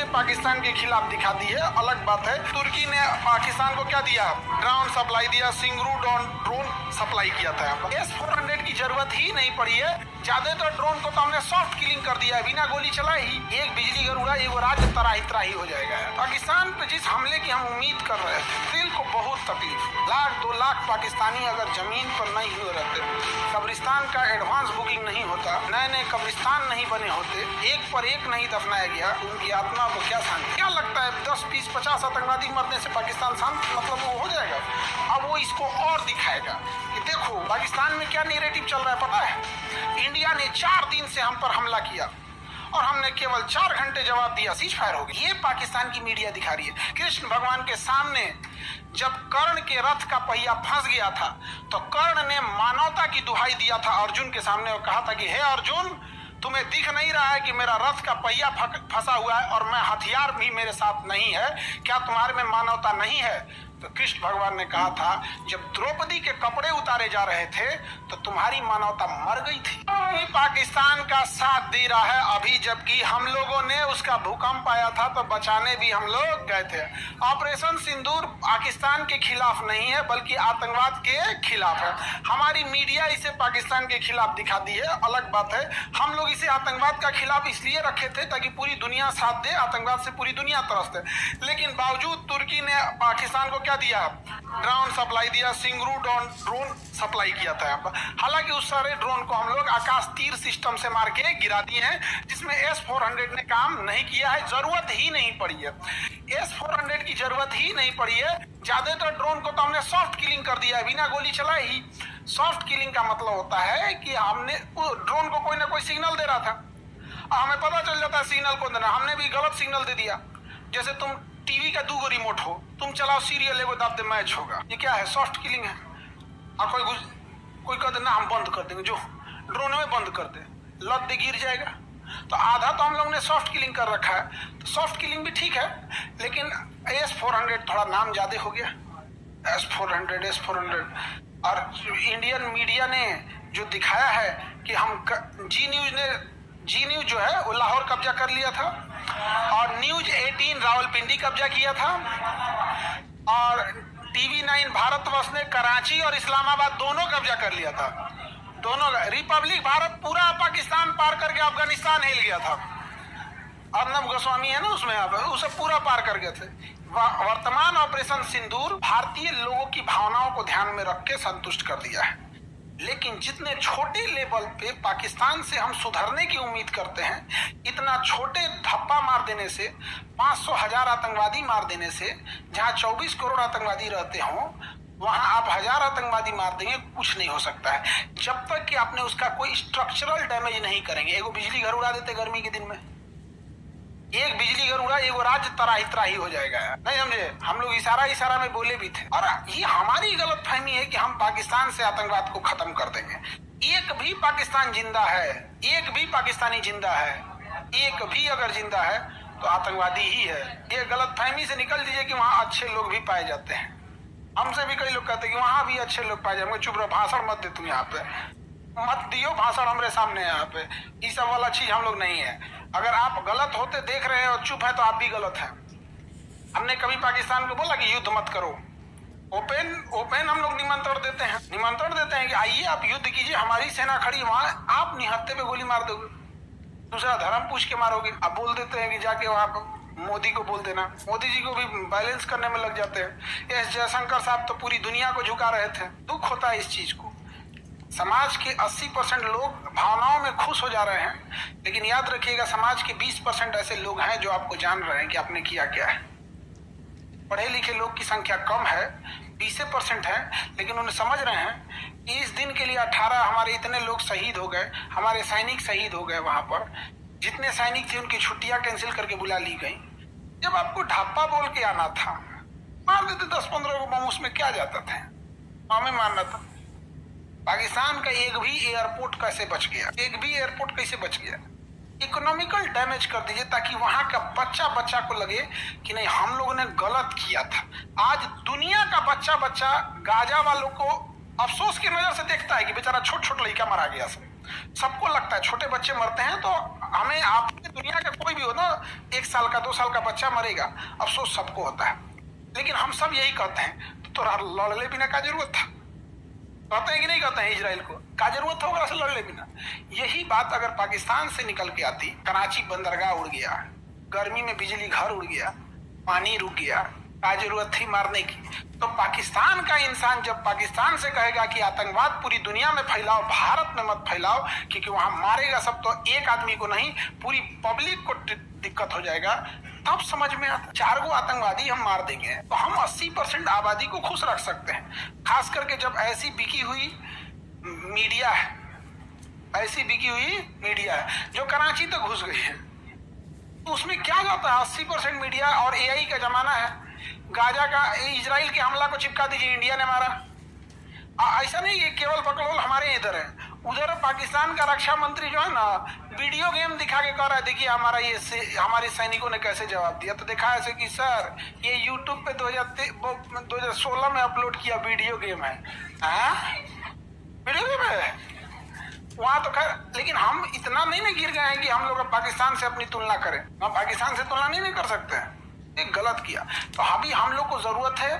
पाकिस्तान के खिलाफ दिखा दी है, अलग बात है। तुर्की ने पाकिस्तान को क्या दिया? ड्रोन सप्लाई दिया, सिंगरू ड्रोन सप्लाई किया था। S-400 की जरूरत ही नहीं पड़ी है। ज्यादातर ड्रोन को तो हमने सॉफ्ट किलिंग कर दिया है, बिना गोली चलाए ही। एक बिजली घर उड़ा, एक राज्य तराही हो जाएगा। पाकिस्तान पे जिस हमले की हम उम्मीद कर रहे थे, दिल को बहुत तकलीफ। 1-2 लाख पाकिस्तानी अगर जमीन पर नहीं हुए रहते, कब्रिस्तान का एडवांस बुकिंग नहीं होता, नए कब्रिस्तान नहीं बने होते, एक पर एक नहीं दफनाया गया, उनकी आत्मा को क्या शांति? क्या लगता है 10, 20, 50 आतंकवादी मरने से पाकिस्तान शांत मतलब वो हो जाएगा? अब वो इसको और दिखाएगा कि देखो पाकिस्तान में क्या नैरेटिव चल रहा है, पता है? इंडिया ने 4 दिन से हम पर हमला किया और हमने केवल 4 घंटे जवाब दिया, सीज फायर हो गई। ये पाकिस्तान की मीडिया दिखा रही है। कृष्ण भगवान के सामने जब कर्ण के रथ का पहिया फंस गया था, तो कर्ण ने मानवता की दुहाई दिया था अर्जुन के सामने और कहा था कि हे अर्जुन, तुम्हें दिख नहीं रहा है कि मेरा रथ का पहिया फंसा हुआ है और मैं हथियार भी मेरे साथ नहीं है? क्या तुम्हारे में मानवता नहीं है? तो कृष्ण भगवान ने कहा था, जब द्रौपदी के कपड़े उतारे जा रहे थे तो तुम्हारी मानवता मर गई थी। पाकिस्तान का साथ दे रहा है अभी, जबकि हम लोगों ने उसका भूकंप आया था तो बचाने भी हम लोग गए थे। ऑपरेशन सिंदूर पाकिस्तान के खिलाफ नहीं है, बल्कि आतंकवाद के खिलाफ है। हमारी मीडिया इसे पाकिस्तान के खिलाफ दिखा दी है, अलग बात है। हम लोग इसे आतंकवाद का खिलाफ इसलिए रखे थे ताकि पूरी दुनिया साथ दे, आतंकवाद से पूरी दुनिया त्रस्त है। लेकिन बावजूद तुर्की ने पाकिस्तान को क्या दिया? ड्रोन सप्लाई दिया, सिंगरू ड्रोन सप्लाई किया था। हालांकि उस सारे ड्रोन को हम लोग आकाश तीर सिस्टम से मार के गिरा दिए हैं, जिसमें S-400 ने काम नहीं किया है, जरूरत ही नहीं पड़ी है। S-400 की जरूरत ही नहीं पड़ी है। ज्यादातर ड्रोन को तो हमने सॉफ्ट किलिंग कर दिया है, बिना गोली चलाए ही। सॉफ्ट किलिंग का मतलब होता है कि हमने ड्रोन को कोई ना कोई सिग्नल दे रहा था, हमें पता चल जाता है सिग्नल को देना, हमने भी गलत सिग्नल दे दिया। जैसे तुम टीवी का 2 रिमोट हो, तुम चलाओ सीरियल, एगो दाब दे मैच होगा, ये क्या है? सॉफ्ट किलिंग है। और कोई कह दे ना हम बंद कर देंगे, जो ड्रोन में बंद कर दे, लत दे गिर जाएगा। तो आधा तो हम लोग ने सॉफ्ट किलिंग कर रखा है। तो सॉफ्ट किलिंग भी ठीक है, लेकिन S-400 थोड़ा नाम ज्यादा हो गया। S-400 और इंडियन मीडिया ने जो दिखाया है कि हम जी न्यूज जो है वो लाहौर कब्जा कर लिया था, और न्यूज 18 रावलपिंडी कब्जा किया था, और TV9 भारतवर्ष ने कराची और इस्लामाबाद दोनों कब्जा कर लिया था। दोनों रिपब्लिक भारत पूरा पाकिस्तान पार करके अफगानिस्तान हिल गया था। अर्नब गोस्वामी है ना उसमें, उसे पूरा पार कर गए थे। वर्तमान ऑपरेशन सिंदूर भारतीय लोगों की भावनाओं को ध्यान में रख के संतुष्ट कर दिया है। लेकिन जितने छोटे लेवल पे पाकिस्तान से हम सुधरने की उम्मीद करते हैं, इतना छोटे धप्पा मार देने से, 500,000 आतंकवादी मार देने से, जहां 24 करोड़ आतंकवादी रहते हों, वहां आप 1000 आतंकवादी मार देंगे, कुछ नहीं हो सकता है जब तक कि आपने उसका कोई स्ट्रक्चरल डैमेज नहीं करेंगे। एगो बिजली घर उड़ा देते गर्मी के दिन में, एक बिजली घर उड़ा, एगो राज्य तराही हो जाएगा। नहीं समझे? हम लोग इशारा में बोले भी थे। और ये हमारी गलतफहमी है कि हम पाकिस्तान से आतंकवाद को खत्म कर देंगे। एक भी पाकिस्तान जिंदा है, एक भी पाकिस्तानी जिंदा है, एक भी अगर जिंदा है तो आतंकवादी ही है। ये गलतफहमी से निकल दीजिए कि वहाँ अच्छे लोग भी पाए जाते हैं। हमसे भी कई लोग कहते हैं कि वहाँ भी अच्छे लोग पाए जाएंगे। चुप रहो, भाषण मत दे तुम, यहाँ पे मत दियो भाषण हमारे सामने। यहाँ पे ये सब वाला चीज हम लोग नहीं है। अगर आप गलत होते देख रहे हैं और चुप है तो आप भी गलत हैं। हमने कभी पाकिस्तान को बोला कि युद्ध मत करो? ओपन हम लोग निमंत्रण देते हैं कि आइए आप युद्ध कीजिए, हमारी सेना खड़ी वहां, आप निहत्थे पे गोली मार दोगे, दूसरा धर्म पूछ के मारोगे। आप बोल देते हैं कि जाके वहां मोदी को बोल देना, मोदी जी को भी बैलेंस करने में लग जाते हैं। एस जयशंकर साहब तो पूरी दुनिया को झुका रहे थे। दुख होता है इस चीज को। समाज के 80% लोग भावनाओं में खुश हो जा रहे हैं, लेकिन याद रखिएगा समाज के 20% ऐसे लोग हैं जो आपको जान रहे हैं कि आपने किया क्या है। पढ़े लिखे लोग की संख्या कम है, 20% है, लेकिन उन्हें समझ रहे हैं कि इस दिन के लिए 18 हमारे इतने लोग शहीद हो गए, हमारे सैनिक शहीद हो गए। वहां पर जितने सैनिक थे उनकी छुट्टियां कैंसिल करके बुला ली गई। जब आपको ढापा बोल के आना था, मार देते 10-15 को बम, उसमें क्या जाता था? हमें मारना था। पाकिस्तान का एक भी एयरपोर्ट कैसे बच गया? कैसे बच गया? इकोनॉमिकल डैमेज कर दीजिए ताकि वहां का बच्चा को लगे कि नहीं हम लोगों ने गलत किया था। आज दुनिया का बच्चा गाजा वालों को अफसोस की नजर से देखता है कि बेचारा छोट लड़का मारा गया। सबको लगता है छोटे बच्चे मरते हैं तो हमें, आप दुनिया का कोई भी हो ना, 1 साल का 2 साल का बच्चा मरेगा, अफसोस सबको होता है, लेकिन हम सब यही कहते हैं तो लड़ले बिना क्या जरूरत था? कहते हैं कि नहीं कहते हैं इजराइल को क्या जरूरत था ओकरा से लड़ले बिना? यही बात अगर पाकिस्तान से निकल के आती, कराची बंदरगाह उड़ गया, गर्मी में बिजली घर उड़ गया, पानी रुक गया, क्या जरूरत थी मारने की? तो पाकिस्तान का इंसान जब पाकिस्तान से कहेगा कि आतंकवाद पूरी दुनिया में फैलाओ, भारत में मत फैलाओ, क्योंकि वहां मारेगा सब, तो एक आदमी को नहीं पूरी पब्लिक को दिक्कत हो जाएगा, तब समझ में आता। 4 गो आतंकवादी हम मार देंगे तो हम 80% आबादी को खुश रख सकते हैं। खास करके जब ऐसी बिकी हुई मीडिया है, ऐसी बिकी हुई मीडिया है जो कराची तक घुस गई है, तो उसमें क्या जाता है? 80% मीडिया और AI का जमाना है। गाजा का इजराइल के हमला को चिपका दीजिए, इंडिया ने मारा। ऐसा नहीं कि केवल पकड़ोल हमारे इधर है, उधर पाकिस्तान का रक्षा मंत्री जो है ना, वीडियो गेम दिखा के कह रहा है, देखिए हमारे सैनिकों ने कैसे जवाब दिया। तो देखा ऐसे कि सर ये यूट्यूब पे 2016 में अपलोड किया वीडियो गेम है, वीडियो गेम है वहां तो खैर, लेकिन हम इतना नहीं ना गिर गए हैं कि हम लोग अब पाकिस्तान से अपनी तुलना करें। हम पाकिस्तान से तुलना नहीं कर सकते हैं, ये गलत किया। तो अभी हम लोग को जरूरत है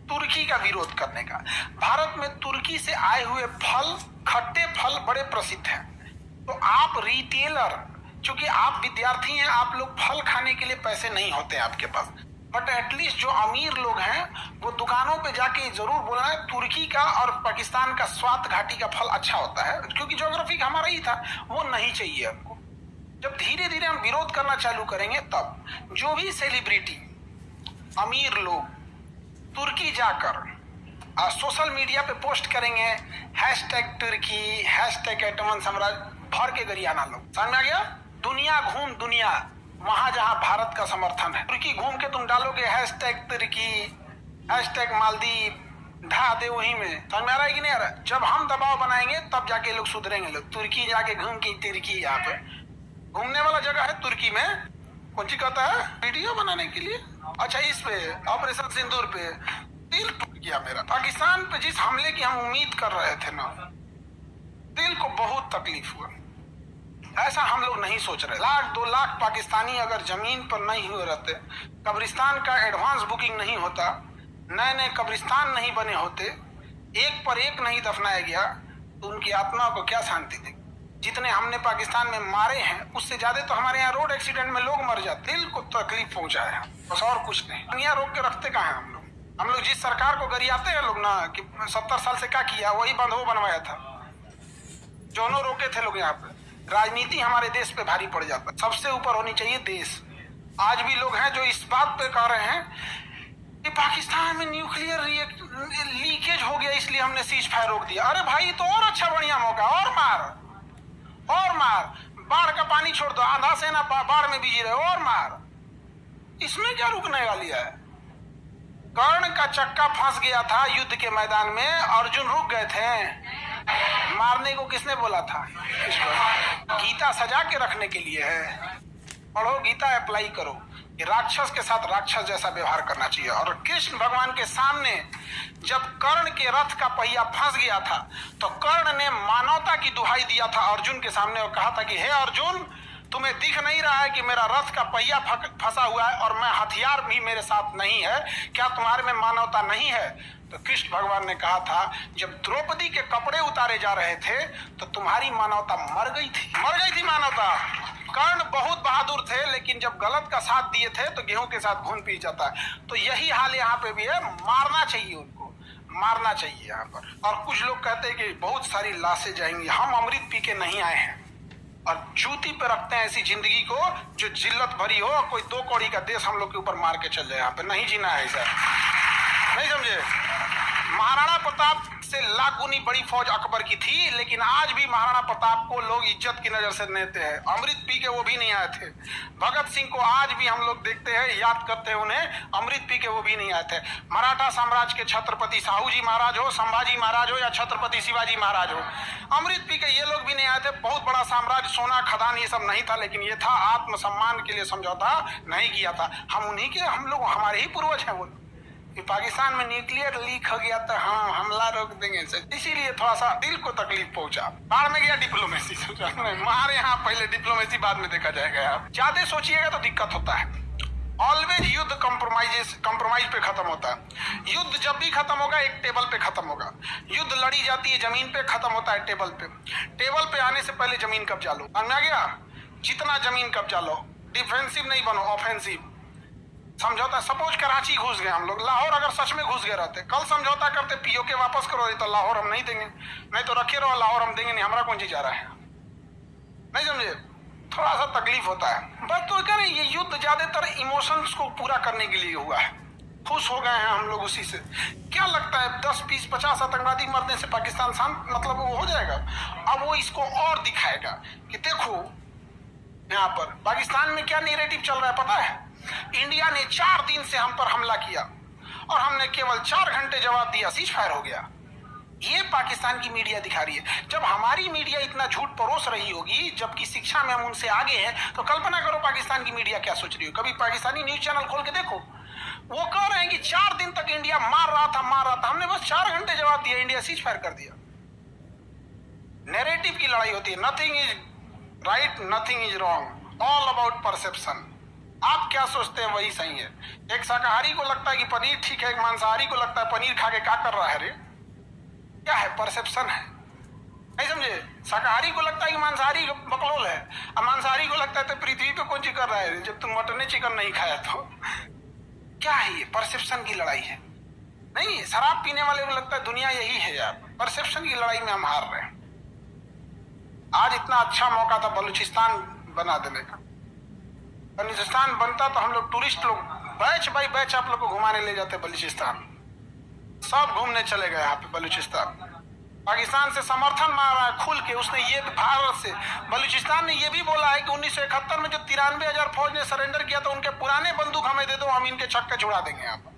तुर्की का विरोध करने का। भारत में तुर्की से आए हुए फल, खट्टे फल बड़े प्रसिद्ध हैं। तो आप रिटेलर, चूंकि आप विद्यार्थी हैं, आप लोग फल खाने के लिए पैसे नहीं होते आपके पास, बट एटलीस्ट जो अमीर लोग हैं वो दुकानों पे जाके जरूर बोलना है तुर्की का और पाकिस्तान का स्वात घाटी का फल अच्छा होता है, क्योंकि ज्योग्राफी हमारा ही था, वो नहीं चाहिए हमको। जब धीरे धीरे हम विरोध करना चालू करेंगे, तब जो भी सेलिब्रिटी अमीर लोग तुर्की जाकर सोशल मीडिया पे पोस्ट करेंगे #तुर्की, #एटमन साम्राज्य, भर के गरियाना लोग, समझ में आ गया? दुनिया घूम दुनिया, वहां जहां भारत का समर्थन है, तुर्की घूम के तुम डालोगे #तुर्की, #मालदीव, ढा दे वहीं में। समझ में आ रहा है कि नहीं आ रहा? जब हम दबाव बनाएंगे तब जाके लोग सुधरेंगे। लोग तुर्की जाके घूम के, तुर्की यहाँ पे घूमने वाला जगह है तुर्की में, कौन सी कहता है वीडियो बनाने के लिए। अच्छा, इस पे ऑपरेशन सिंदूर पे दिल टूट गया मेरा। पाकिस्तान पे जिस हमले की हम उम्मीद कर रहे थे ना, दिल को बहुत तकलीफ हुआ। ऐसा हम लोग नहीं सोच रहे। 1-2 लाख पाकिस्तानी अगर जमीन पर नहीं हुए रहते, कब्रिस्तान का एडवांस बुकिंग नहीं होता, नए नए कब्रिस्तान नहीं बने होते, एक पर एक नहीं दफनाया गया, तो उनकी आत्मा को क्या शांति देगी? जितने हमने पाकिस्तान में मारे हैं उससे ज्यादा तो हमारे यहाँ रोड एक्सीडेंट में लोग मर जाते। दिल को तकलीफ पहुंचा है, बस और कुछ नहीं। दुनिया रोक के रखते कहाँ हैं हम लोग? हम लोग जिस सरकार को गरियाते हैं लोग ना कि 70 साल से क्या किया, वही बंधो बनवाया था, दोनों रोके थे लोग। यहाँ पे राजनीति हमारे देश पे भारी पड़ जाता है। सबसे ऊपर होनी चाहिए देश। आज भी लोग हैं जो इस बात पे कह रहे हैं कि पाकिस्तान में न्यूक्लियर लीकेज हो गया इसलिए हमने सीज फायर रोक दिया। अरे भाई, तो और अच्छा बढ़िया मौका, और मार और मार, बाढ़ का पानी छोड़ दो, आधा सेना बाढ़ में बिजी रहे, और मार, इसमें क्या रुकने वाली है? कर्ण का चक्का फंस गया था युद्ध के मैदान में, अर्जुन रुक गए थे। मारने को किसने बोला था? गीता सजा के रखने के लिए है। पढ़ो गीता, अप्लाई करो कि राक्षस के साथ राक्षस जैसा व्यवहार करना चाहिए। और कृष्ण भगवान के सामने जब कर्ण के रथ का पहिया फंस गया था, तो कर्ण ने मानवता की दुहाई दिया था अर्जुन के सामने और कहा था कि हे अर्जुन, तुम्हें दिख नहीं रहा है कि मेरा रथ का पहिया फंसा हुआ है और मैं हथियार भी मेरे साथ नहीं है, क्या तुम्हारे में मानवता नहीं है? तो कृष्ण भगवान ने कहा था, जब द्रौपदी के कपड़े उतारे जा रहे थे तो तुम्हारी मानवता मर गई थी मानवता। कर्ण बहुत बहादुर थे, लेकिन जब गलत का साथ दिए थे तो गेहूं के साथ घुन पी जाता है। तो यही हाल यहाँ पे भी है, मारना चाहिए उनको, मारना चाहिए यहाँ पर। और कुछ लोग कहते हैं कि बहुत सारी लाशें जाएंगी। हम अमृत पी के नहीं आए हैं और जूती पे रखते हैं ऐसी जिंदगी को जो जिल्लत भरी हो, कोई 2 कौड़ी का देश हम लोग के ऊपर मार के चल जाए। यहाँ पे नहीं जीना है ऐसा, नहीं समझे? महाराणा प्रताप से लाख गुनी बड़ी फौज अकबर की थी, लेकिन आज भी महाराणा प्रताप को लोग इज्जत की नजर से लेते हैं। अमृत पी के वो भी नहीं आए थे। भगत सिंह को आज भी हम लोग देखते हैं, याद करते हैं उन्हें, अमृत पी के वो भी नहीं आए थे। मराठा साम्राज्य के छत्रपति साहू जी महाराज हो, संभाजी महाराज हो या छत्रपति शिवाजी महाराज हो, अमृत पी के ये लोग भी नहीं आए थे। बहुत बड़ा साम्राज्य, सोना खदान ये सब नहीं था, लेकिन ये था आत्मसम्मान के लिए समझौता नहीं किया था। हम उन्हीं के, हम लोग हमारे ही पूर्वज हैं वो। कि पाकिस्तान में न्यूक्लियर लीक हो गया तो हाँ हमला रोक देंगे, इसीलिए थोड़ा सा दिल को तकलीफ पहुंचा। बाढ़ में गया डिप्लोमेसी, हमारे यहाँ पहले डिप्लोमेसी बाद में देखा जाएगा। ज्यादा सोचिएगा तो दिक्कत होता है। ऑलवेज युद्ध कंप्रोमाइज पे खत्म होता है। युद्ध जब भी खत्म होगा एक टेबल पे खत्म होगा। युद्ध लड़ी जाती है जमीन पे, खत्म होता है टेबल पे। टेबल पे आने से पहले जमीन कब्जा लो, समझ आ गया? जितना जमीन कब्जा लो, डिफेंसिव नहीं बनो, ऑफेंसिव। समझौता, सपोज कराची घुस गए हम लोग, लाहौर अगर सच में घुस गए रहते, कल समझौता करते पीओके वापस करो, तो लाहौर हम नहीं देंगे, नहीं तो रखे रहो, लाहौर हम देंगे नहीं, हमारा कौन चीज जा रहा है, नहीं समझे? थोड़ा सा तकलीफ होता है बस। तो करें, ये युद्ध ज्यादातर इमोशंस को पूरा करने के लिए हुआ है। खुश हो गए हैं हम लोग उसी से। क्या लगता है 10, 20, 50 आतंकवादी मरने से पाकिस्तान शांत, मतलब वो हो जाएगा? अब वो इसको और दिखाएगा कि देखो यहाँ पर पाकिस्तान में क्या नैरेटिव चल रहा है पता है? इंडिया ने 4 दिन से हम पर हमला किया और हमने केवल 4 घंटे जवाब दिया, सीज फायर हो गया। ये पाकिस्तान की मीडिया दिखा रही है। जब हमारी मीडिया इतना झूठ परोस रही होगी, जबकि शिक्षा में हम उनसे आगे हैं, तो कल्पना करो पाकिस्तान की मीडिया क्या सोच रही हो। कभी पाकिस्तानी न्यूज चैनल खोल के देखो, वो कह रहे हैं कि 4 दिन तक इंडिया मार रहा था, हमने बस 4 घंटे जवाब दिया, इंडिया सीज फायर कर दिया। नैरेटिव की लड़ाई होती है। Nothing is right, nothing is wrong, all about perception. आप क्या सोचते हैं वही सही है। एक शाकाहारी को लगता है कि पनीर ठीक है, एक मांसाहारी को लगता है पनीर खा के क्या कर रहा है रे। क्या है? परसेप्शन है, नहीं समझे? शाकाहारी को लगता है कि मांसाहारी बकलोल है, और मांसाहारी को लगता है तो पृथ्वी पे कौन चीज कर रहा है जब तुम मटन चिकन नहीं खाया तो। क्या है ये? परसेप्शन की लड़ाई है। नहीं, शराब पीने वाले को लगता है दुनिया यही है यार। परसेप्शन की लड़ाई में हम हार रहे हैं। आज इतना अच्छा मौका था बलूचिस्तान बना देने का। बलूचिस्तान बनता तो हम लोग टूरिस्ट लोग बैच बाई बैच आप लोग को घुमाने ले जाते बलूचिस्तान। सब घूमने चले गए यहाँ पे बलूचिस्तान। पाकिस्तान से समर्थन मार रहा है खुल के। उसने ये भारत से, बलूचिस्तान ने ये भी बोला है कि 1971 में जो 93,000 फौज ने सरेंडर किया था, उनके पुराने बंदूक हमें दे दो, हम इनके छक्के छुड़ा देंगे यहाँ पर।